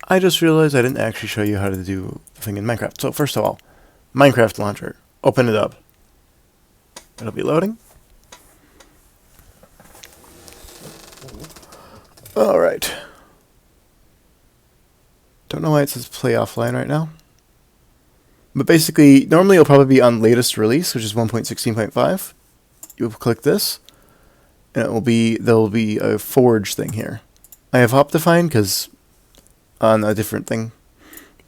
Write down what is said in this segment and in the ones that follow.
I just realized I didn't actually show you how to do the thing in Minecraft. So first of all, Minecraft launcher. Open it up. It'll be loading. Alright. Don't know why it says play offline right now. But basically, normally it'll probably be on latest release, which is 1.16.5. You'll click this, and there'll be a forge thing here. I have Optifine because on a different thing.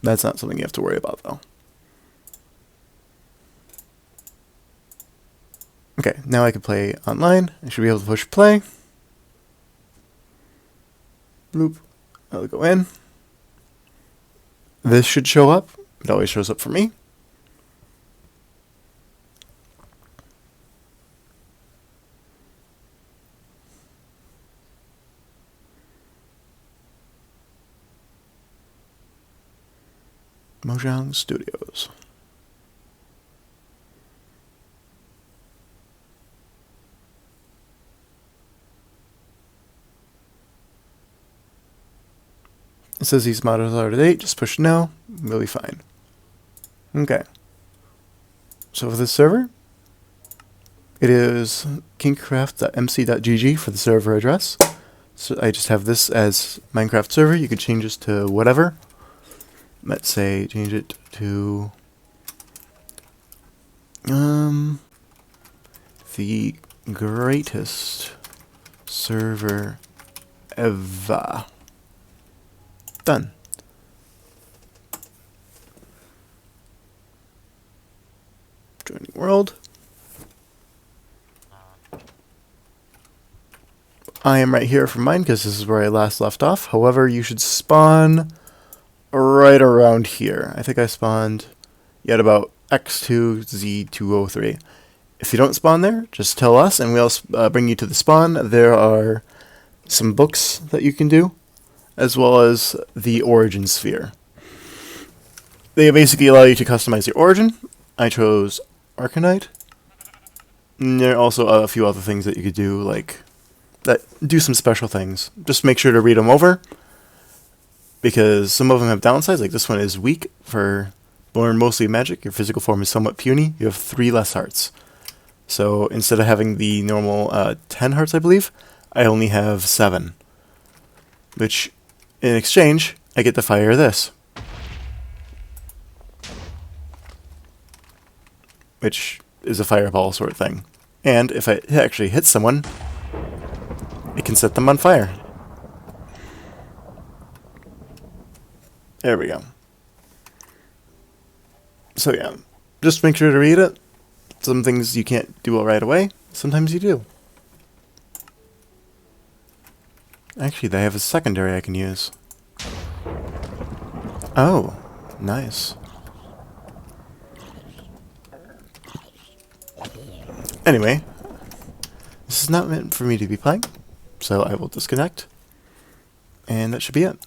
That's not something you have to worry about though. Okay, now I can play online. I should be able to push play. Bloop. I'll go in. This should show up. It always shows up for me. Mojang Studios. It says these models are to date, just push no, we'll be fine. Okay. So for this server, it is kingcraft.mc.gg for the server address. So I just have this as Minecraft server. You could change this to whatever. Let's say change it to the greatest server ever. Done. Joining world. I am right here for mine because this is where I last left off. However, you should spawn right around here. I think I spawned at about X2Z203. If you don't spawn there, just tell us and we'll bring you to the spawn. There are some books that you can do, as well as the origin sphere. They basically allow you to customize your origin. I chose Arcanite. And there are also a few other things that you could do, like that do some special things. Just make sure to read them over, because some of them have downsides. Like this one is weak for born mostly magic. Your physical form is somewhat puny. You have 3 less hearts. So instead of having the normal 10 hearts, I believe, I only have 7. Which, in exchange, I get to fire this. Which is a fireball sort of thing. And if I actually hit someone, it can set them on fire. There we go. So yeah, just make sure to read it. Some things you can't do right away. Sometimes you do. Actually, they have a secondary I can use. Oh, nice. Anyway, this is not meant for me to be playing, so I will disconnect, and that should be it.